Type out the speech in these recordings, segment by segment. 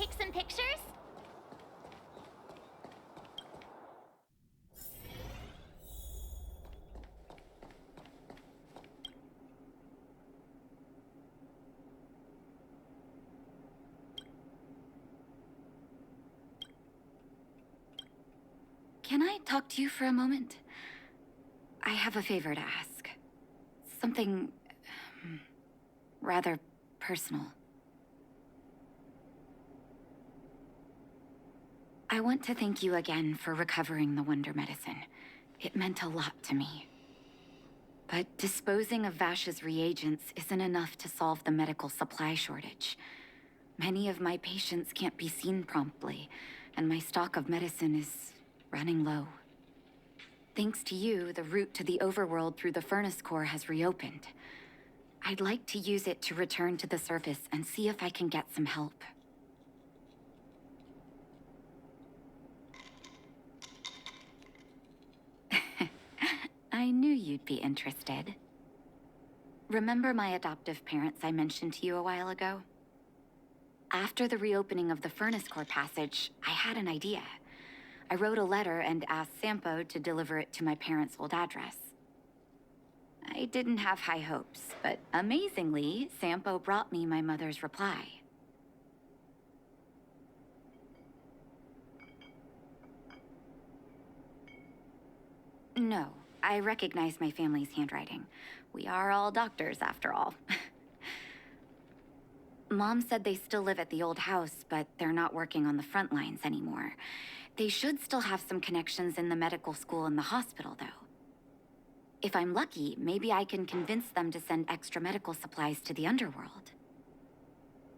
take some pictures? Can I talk to you for a moment? I have a favor to ask. Something... rather personal. I want to thank you again for recovering the Wonder Medicine. It meant a lot to me. But disposing of Vash's reagents isn't enough to solve the medical supply shortage. Many of my patients can't be seen promptly, and my stock of medicine is running low. Thanks to you, the route to the overworld through the furnace core has reopened. I'd like to use it to return to the surface and see if I can get some help. I knew you'd be interested. Remember my adoptive parents I mentioned to you a while ago? After the reopening of the furnace core passage, I had an idea. I wrote a letter and asked Sampo to deliver it to my parents' old address. I didn't have high hopes, but amazingly, Sampo brought me my mother's reply. No, I recognize my family's handwriting. We are all doctors, after all. Mom said they still live at the old house, but they're not working on the front lines anymore. They should still have some connections in the medical school and the hospital, though. If I'm lucky, maybe I can convince them to send extra medical supplies to the underworld.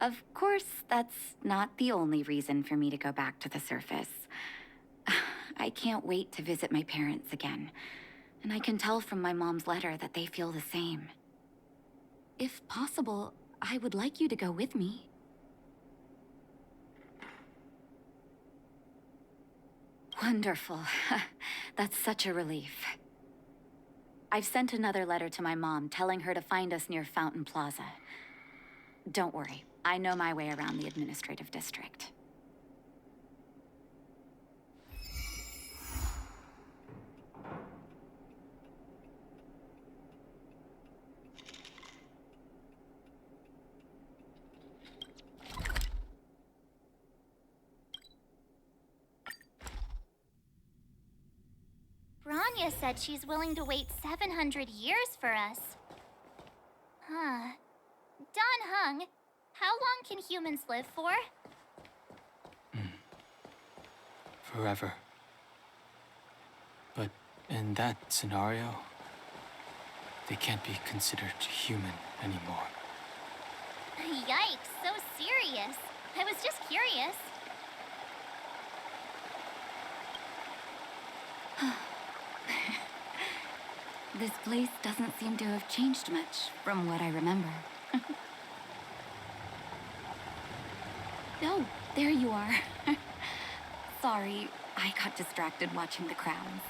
Of course, that's not the only reason for me to go back to the surface. I can't wait to visit my parents again, and I can tell from my mom's letter that they feel the same. If possible, I would like you to go with me. Wonderful. That's such a relief. I've sent another letter to my mom telling her to find us near Fountain Plaza. Don't worry, I know my way around the administrative district. Rania said she's willing to wait 700 years for us. Huh. Don Hung, how long can humans live for? Forever. But in that scenario, they can't be considered human anymore. Yikes, so serious. I was just curious. This place doesn't seem to have changed much from what I remember. Oh, there you are. Sorry, I got distracted watching the crowds.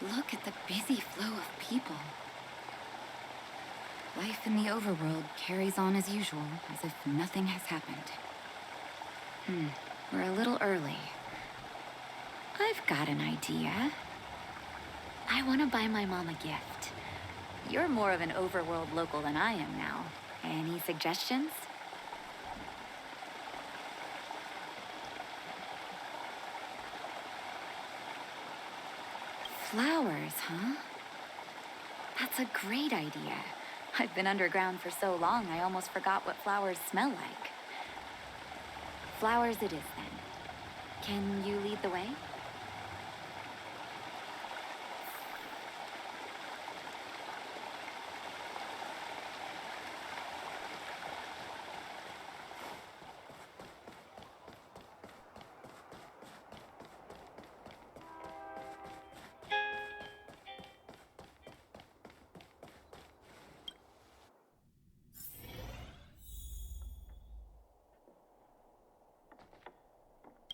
Look at the busy flow of people. Life in the overworld carries on as usual, as if nothing has happened. We're a little early. I've got an idea. I want to buy my mom a gift. You're more of an overworld local than I am now. Any suggestions? Flowers, huh? That's a great idea. I've been underground for so long, I almost forgot what flowers smell like. Flowers it is, then. Can you lead the way?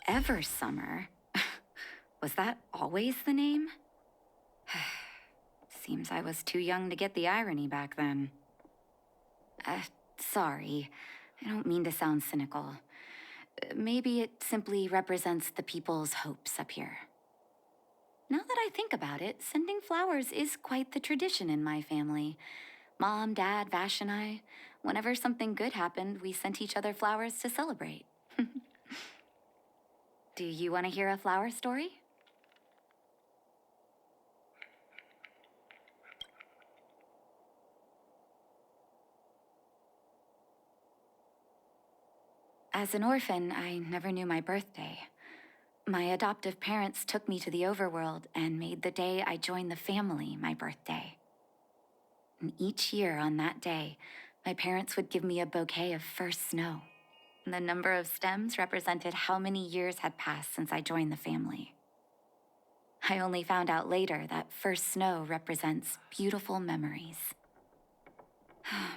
Eversummer? Was that always the name? Seems I was too young to get the irony back then. Sorry. I don't mean to sound cynical. Maybe it simply represents the people's hopes up here. Now that I think about it, sending flowers is quite the tradition in my family. Mom, Dad, Vash, and I, whenever something good happened, we sent each other flowers to celebrate. Do you want to hear a flower story? As an orphan, I never knew my birthday. My adoptive parents took me to the overworld and made the day I joined the family my birthday. And each year on that day, my parents would give me a bouquet of first snow. And the number of stems represented how many years had passed since I joined the family. I only found out later that first snow represents beautiful memories.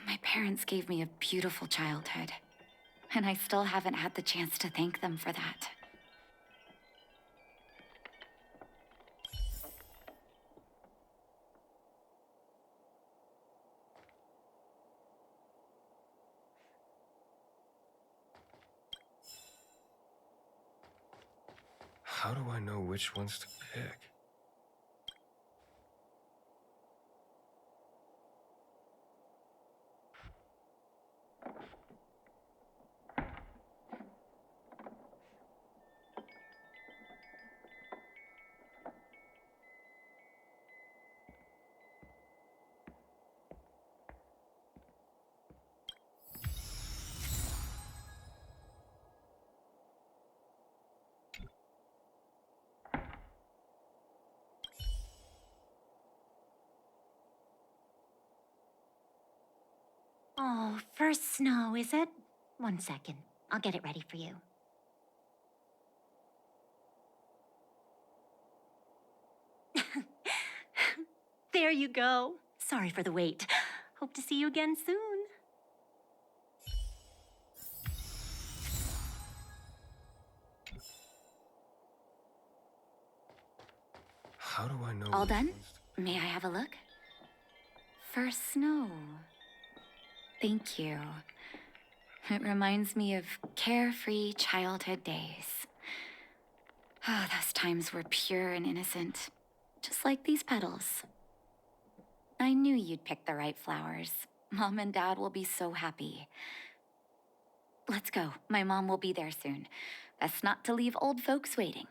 My parents gave me a beautiful childhood, and I still haven't had the chance to thank them for that. How do I know which ones to pick? Oh, first snow, is it? 1 second. I'll get it ready for you. There you go. Sorry for the wait. Hope to see you again soon. How do I know All which done? ones to... May I have a look? First snow. Thank you. It reminds me of carefree childhood days. Oh, those times were pure and innocent, just like these petals. I knew you'd pick the right flowers. Mom and Dad will be so happy. Let's go. My mom will be there soon. Best not to leave old folks waiting.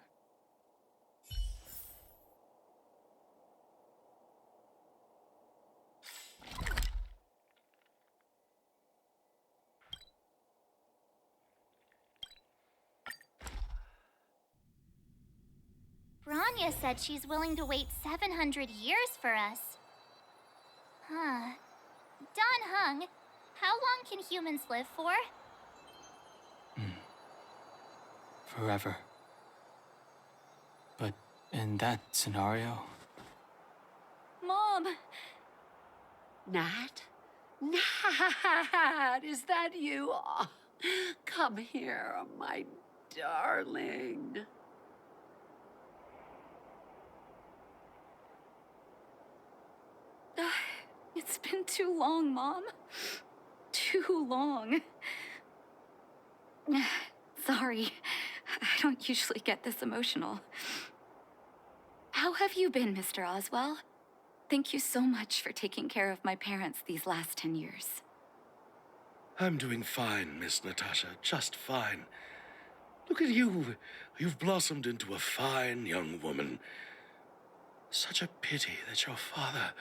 Branya said she's willing to wait 700 years for us. Huh. Don Hung, how long can humans live for? Forever. But in that scenario, Mom! Nat? Nat, is that you? Oh, come here, my darling. It's been too long, Mom. Too long. Sorry, I don't usually get this emotional. How have you been, Mr. Oswell? Thank you so much for taking care of my parents these last 10 years. I'm doing fine, Miss Natasha, just fine. Look at you. You've blossomed into a fine young woman. Such a pity that your father...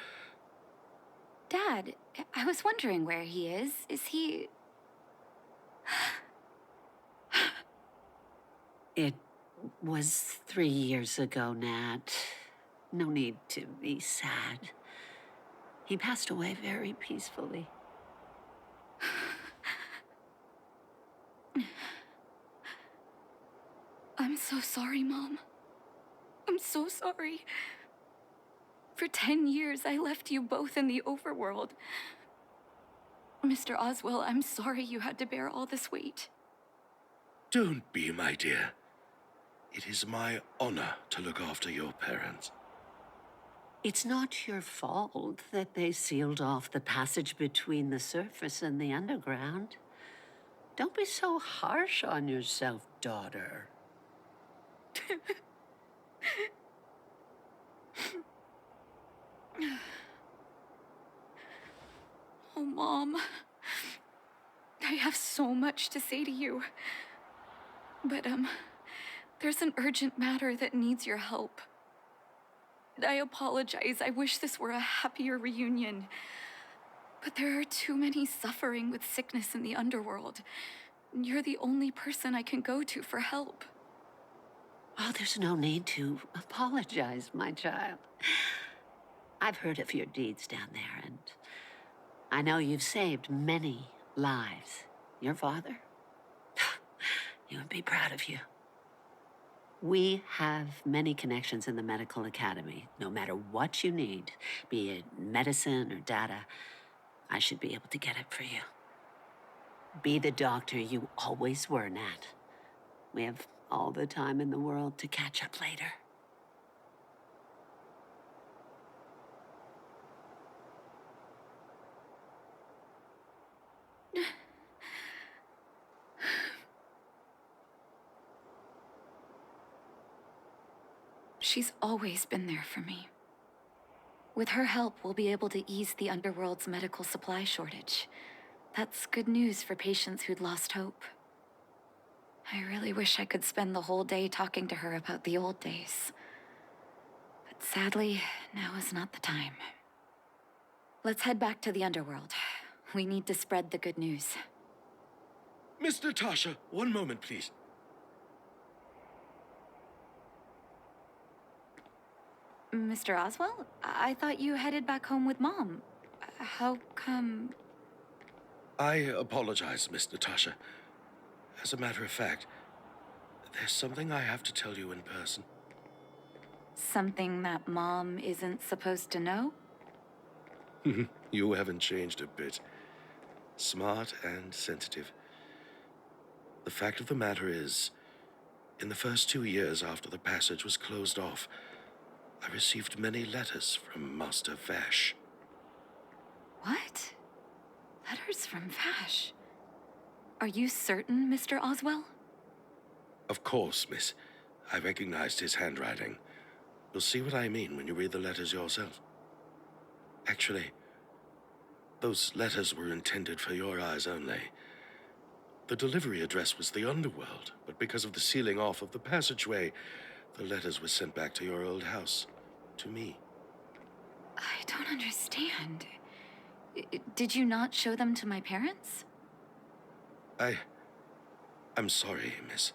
Dad, I was wondering where he is. Is he... It was 3 years ago, Nat. No need to be sad. He passed away very peacefully. I'm so sorry, Mom. I'm so sorry. For 10 years, I left you both in the overworld. Mr. Oswell, I'm sorry you had to bear all this weight. Don't be, my dear. It is my honor to look after your parents. It's not your fault that they sealed off the passage between the surface and the underground. Don't be so harsh on yourself, daughter. Oh, Mom. I have so much to say to you. But, there's an urgent matter that needs your help. I apologize. I wish this were a happier reunion. But there are too many suffering with sickness in the underworld. You're the only person I can go to for help. Oh, there's no need to apologize, my child. I've heard of your deeds down there, and I know you've saved many lives. Your father? He would be proud of you. We have many connections in the medical academy. No matter what you need, be it medicine or data, I should be able to get it for you. Be the doctor you always were, Nat. We have all the time in the world to catch up later. She's always been there for me. With her help, we'll be able to ease the underworld's medical supply shortage. That's good news for patients who'd lost hope. I really wish I could spend the whole day talking to her about the old days. But sadly, now is not the time. Let's head back to the underworld. We need to spread the good news. Miss Natasha, one moment, please. Mr. Oswell? I thought you headed back home with Mom. How come... I apologize, Miss Natasha. As a matter of fact, there's something I have to tell you in person. Something that Mom isn't supposed to know? You haven't changed a bit. Smart and sensitive. The fact of the matter is, in the first 2 years after the passage was closed off, I received many letters from Master Vash. What? Letters from Vash? Are you certain, Mr. Oswell? Of course, miss. I recognized his handwriting. You'll see what I mean when you read the letters yourself. Actually, those letters were intended for your eyes only. The delivery address was the underworld, but because of the sealing off of the passageway, the letters were sent back to your old house, to me. I don't understand. Did you not show them to my parents? I'm sorry, miss.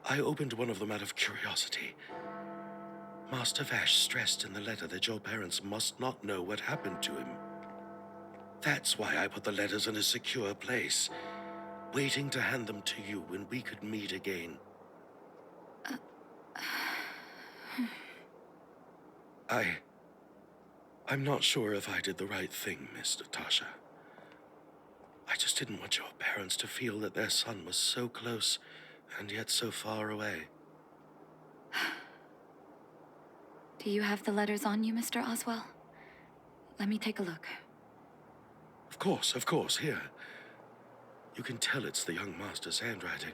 I opened one of them out of curiosity. Master Vash stressed in the letter that your parents must not know what happened to him. That's why I put the letters in a secure place, waiting to hand them to you when we could meet again. I'm not sure if I did the right thing, Miss Natasha. I just didn't want your parents to feel that their son was so close and yet so far away. Do you have the letters on you, Mr. Oswell? Let me take a look. Of course, here. You can tell it's the young master's handwriting.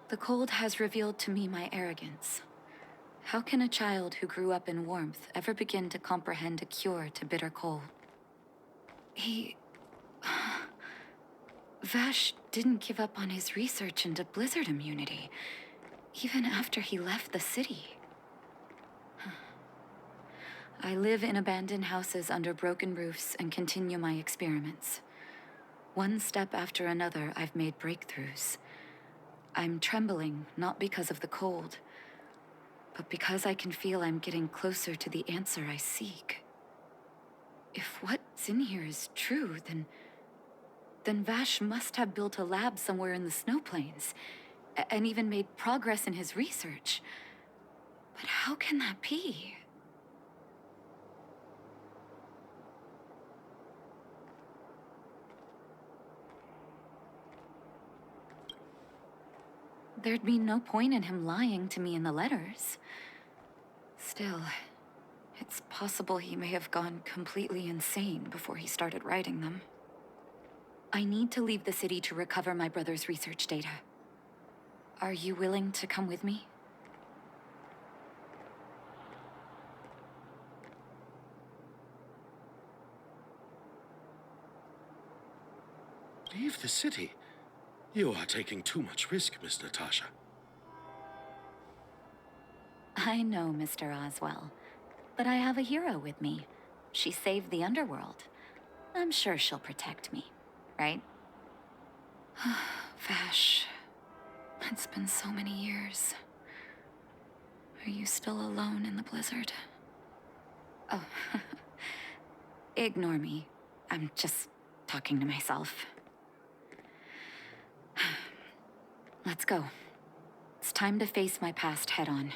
The cold has revealed to me my arrogance. How can a child who grew up in warmth ever begin to comprehend a cure to bitter cold? Vash didn't give up on his research into blizzard immunity, even after he left the city. I live in abandoned houses under broken roofs and continue my experiments. One step after another, I've made breakthroughs. I'm trembling, not because of the cold, but because I can feel I'm getting closer to the answer I seek. If what's in here is true, then Vash must have built a lab somewhere in the snow plains, and even made progress in his research. But how can that be? There'd be no point in him lying to me in the letters. Still, it's possible he may have gone completely insane before he started writing them. I need to leave the city to recover my brother's research data. Are you willing to come with me? Leave the city? You are taking too much risk, Miss Natasha. I know, Mr. Oswell. But I have a hero with me. She saved the underworld. I'm sure she'll protect me, right? Vash, it's been so many years. Are you still alone in the blizzard? Oh, ignore me. I'm just talking to myself. Let's go. It's time to face my past head-on.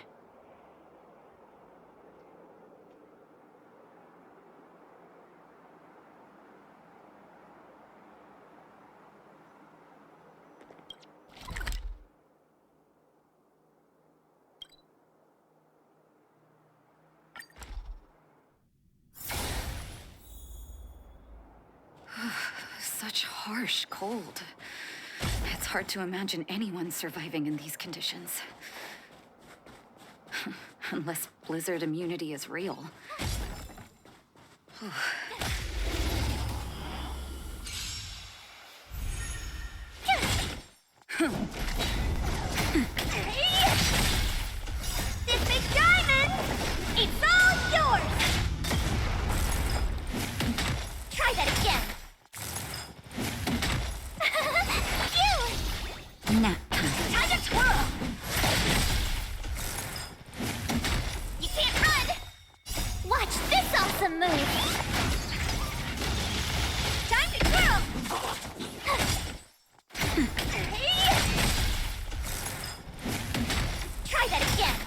Such harsh cold. It's hard to imagine anyone surviving in these conditions. Unless blizzard immunity is real. This big diamond, it's all yours! Try that again. Phew! Nap Time to twirl! You can't run! Watch this awesome move! Time to twirl! Try that again!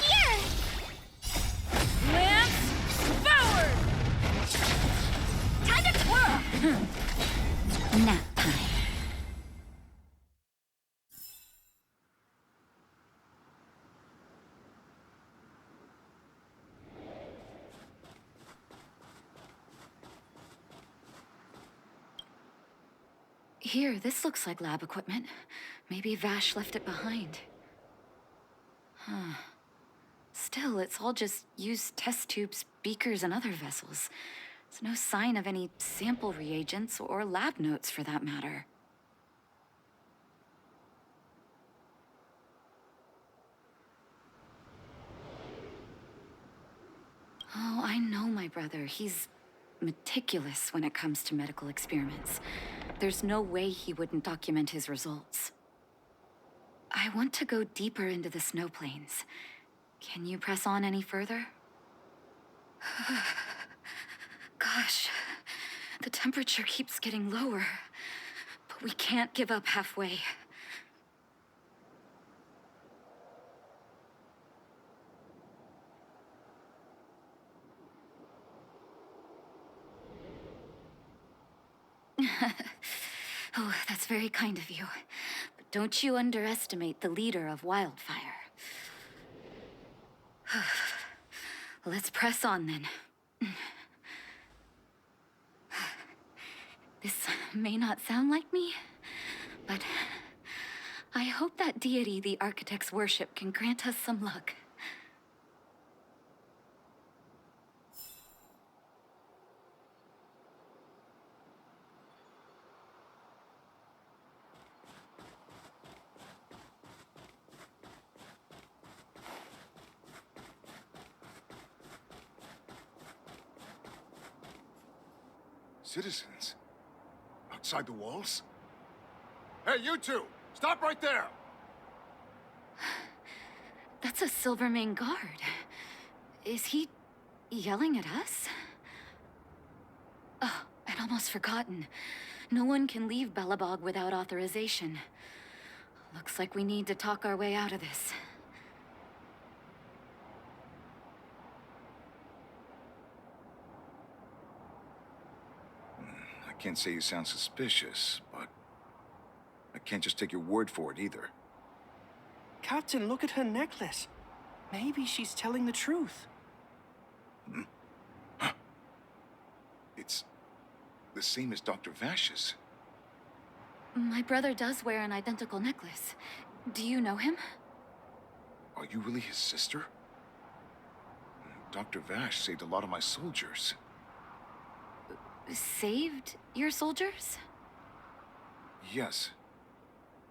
Here! Lance forward! Time to twirl! nap time. Here, this looks like lab equipment. Maybe Vash left it behind. Huh. Still, it's all just used test tubes, beakers, and other vessels. There's no sign of any sample reagents or lab notes for that matter. Oh, I know my brother. He's meticulous when it comes to medical experiments. There's no way he wouldn't document his results. I want to go deeper into the snow plains. Can you press on any further? Gosh, the temperature keeps getting lower, but we can't give up halfway. Oh, that's very kind of you. But don't you underestimate the leader of Wildfire. Let's press on then. This may not sound like me, but I hope that deity the architects worship can grant us some luck. Citizens? Outside the walls? Hey, you two! Stop right there! That's a Silvermane guard. Is he yelling at us? Oh, I'd almost forgotten. No one can leave Belobog without authorization. Looks like we need to talk our way out of this. I can't say you sound suspicious, but I can't just take your word for it either. Captain, look at her necklace. Maybe she's telling the truth. It's the same as Dr. Vash's. My brother does wear an identical necklace. Do you know him? Are you really his sister? Dr. Vash saved a lot of my soldiers. Saved your soldiers? Yes.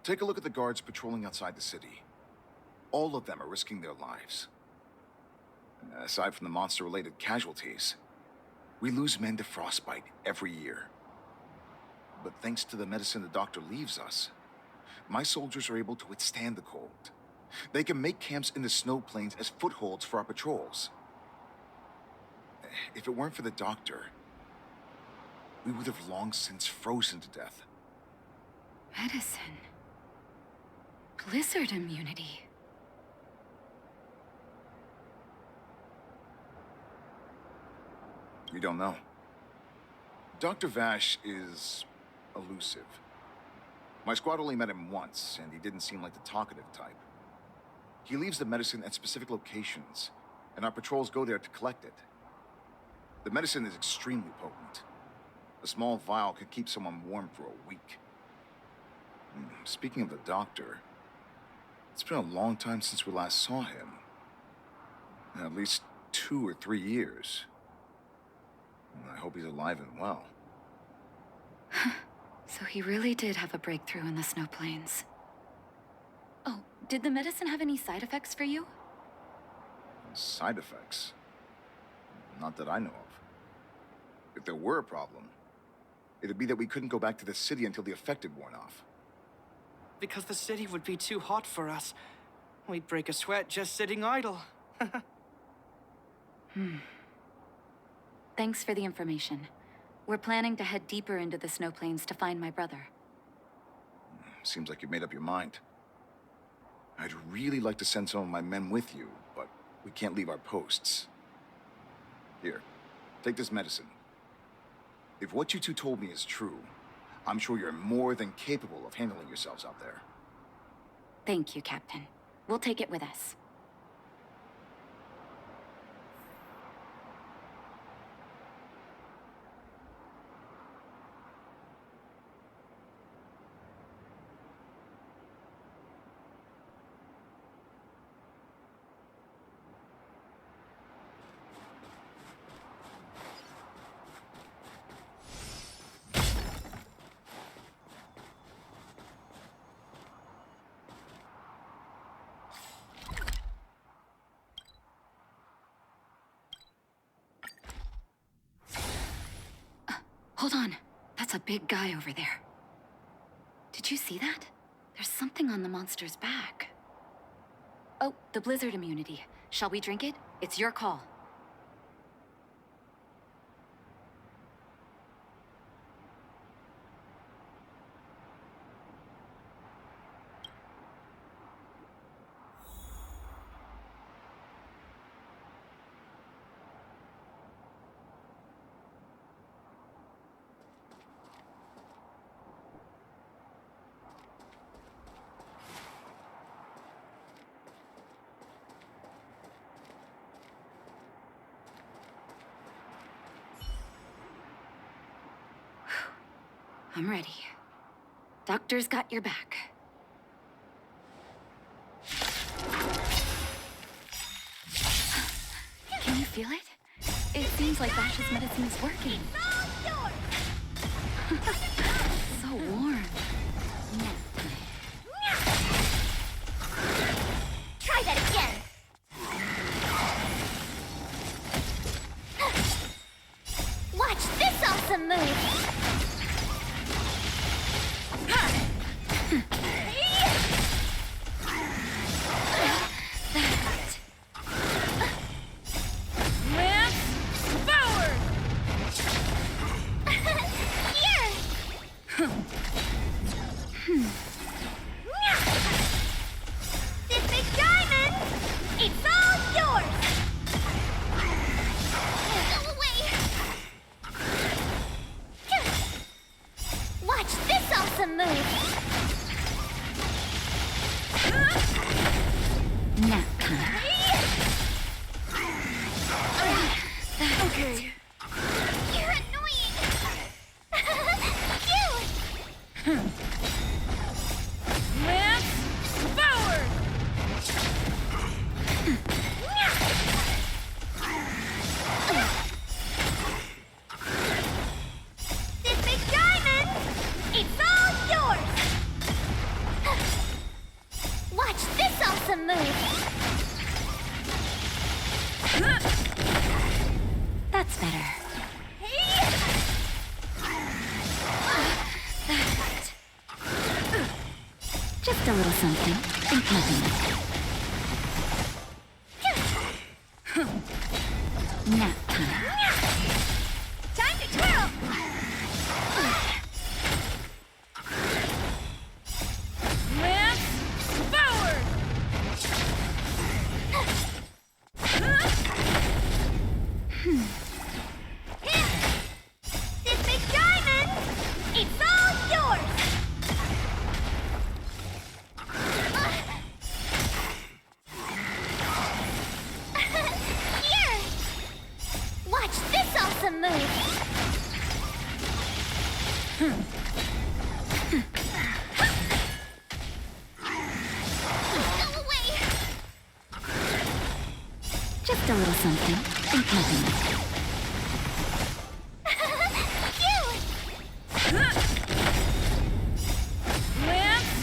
Take a look at the guards patrolling outside the city. All of them are risking their lives. Aside from the monster-related casualties, we lose men to frostbite every year. But thanks to the medicine the doctor leaves us, my soldiers are able to withstand the cold. They can make camps in the snow plains as footholds for our patrols. If it weren't for the doctor, we would have long since frozen to death. Medicine. Blizzard immunity. You don't know. Dr. Vash is elusive. My squad only met him once, and he didn't seem like the talkative type. He leaves the medicine at specific locations, and our patrols go there to collect it. The medicine is extremely potent. A small vial could keep someone warm for a week. Speaking of the doctor, it's been a long time since we last saw him. At least 2 or 3 years. I hope he's alive and well. So he really did have a breakthrough in the snow plains. Oh, did the medicine have any side effects for you? Side effects? Not that I know of. If there were a problem, it'd be that we couldn't go back to the city until the effect had worn off. Because the city would be too hot for us. We'd break a sweat just sitting idle. Thanks for the information. We're planning to head deeper into the snow plains to find my brother. Seems like you've made up your mind. I'd really like to send some of my men with you, but we can't leave our posts. Here, take this medicine. If what you two told me is true, I'm sure you're more than capable of handling yourselves out there. Thank you, Captain. We'll take it with us. Hold on. That's a big guy over there. Did you see that? There's something on the monster's back. Oh, the blizzard immunity. Shall we drink it? It's your call. I'm ready. Doctor's got your back. Can you feel it? It seems like Vash's medicine is working. So warm. Try that again. Watch this awesome move. Okay. You're annoying! Phew! Lance forward! This big diamond! It's all yours! Watch this awesome move! That's better. Just a little something. Think nothing of it. Nap time. Time to twirl! Lance forward! This big diamond! It's all yours! Here! Watch this awesome move! Go away! Just a little something. Think nothing of it. Phew! Lance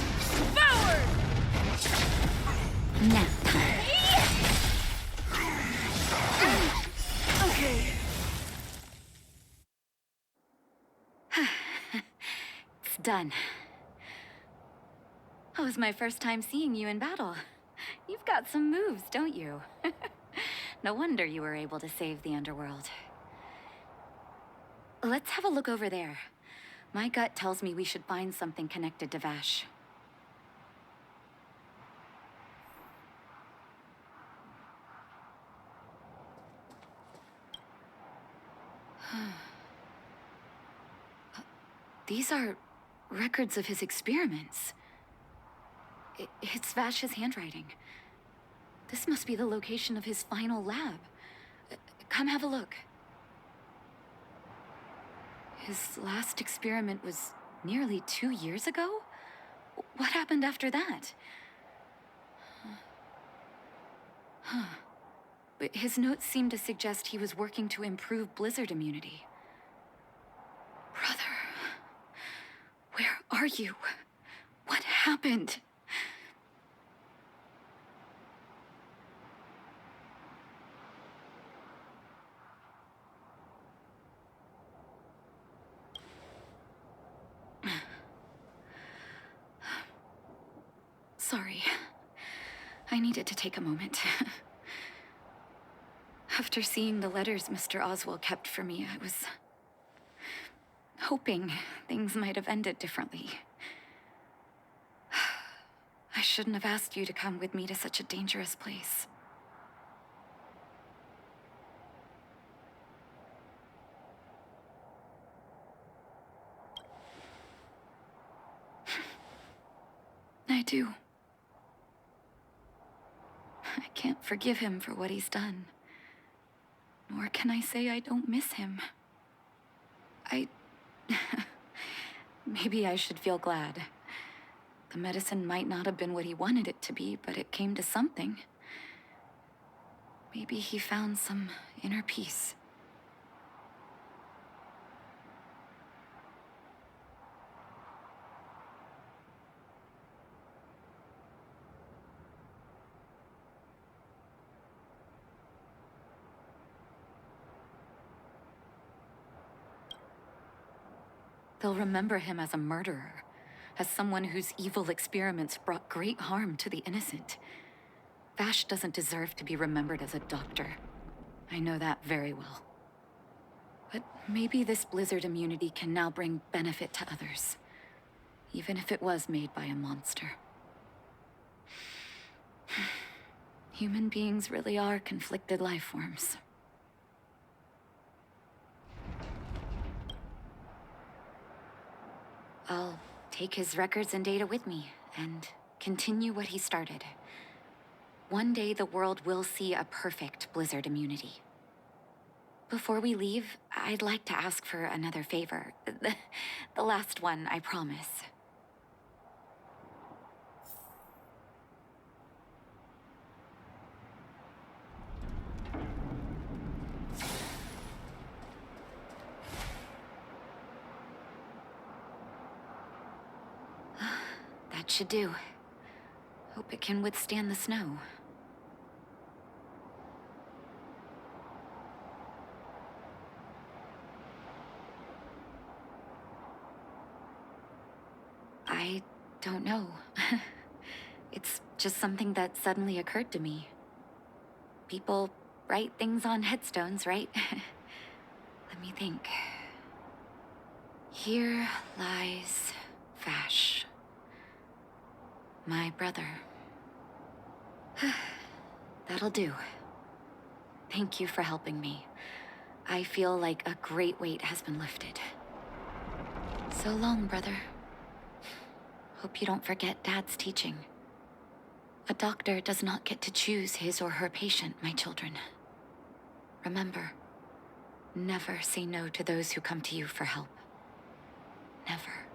forward! Nap time. Okay. It's done. That was my first time seeing you in battle. You've got some moves, don't you? No wonder you were able to save the underworld. Let's have a look over there. My gut tells me we should find something connected to Vash. These are records of his experiments. It's Vash's handwriting. This must be the location of his final lab. Come have a look. His last experiment was nearly 2 years ago? What happened after that? But his notes seem to suggest he was working to improve blizzard immunity. Brother, where are you? What happened? Sorry. I needed to take a moment. After seeing the letters Mr. Oswald kept for me, I was hoping things might have ended differently. I shouldn't have asked you to come with me to such a dangerous place. I do. I can't forgive him for what he's done. Nor can I say I don't miss him. Maybe I should feel glad. The medicine might not have been what he wanted it to be, but it came to something. Maybe he found some inner peace. They'll remember him as a murderer, as someone whose evil experiments brought great harm to the innocent. Vash doesn't deserve to be remembered as a doctor. I know that very well. But maybe this blizzard immunity can now bring benefit to others, even if it was made by a monster. Human beings really are conflicted life forms. I'll take his records and data with me, and continue what he started. One day the world will see a perfect blizzard immunity. Before we leave, I'd like to ask for another favor. The last one, I promise. That should do. Hope it can withstand the snow. I don't know. It's just something that suddenly occurred to me. People write things on headstones, right? Let me think. Here lies Vash, my brother. That'll do. Thank you for helping me. I feel like a great weight has been lifted. So long, brother. Hope you don't forget Dad's teaching. A doctor does not get to choose his or her patient, my children. Remember, never say no to those who come to you for help. Never.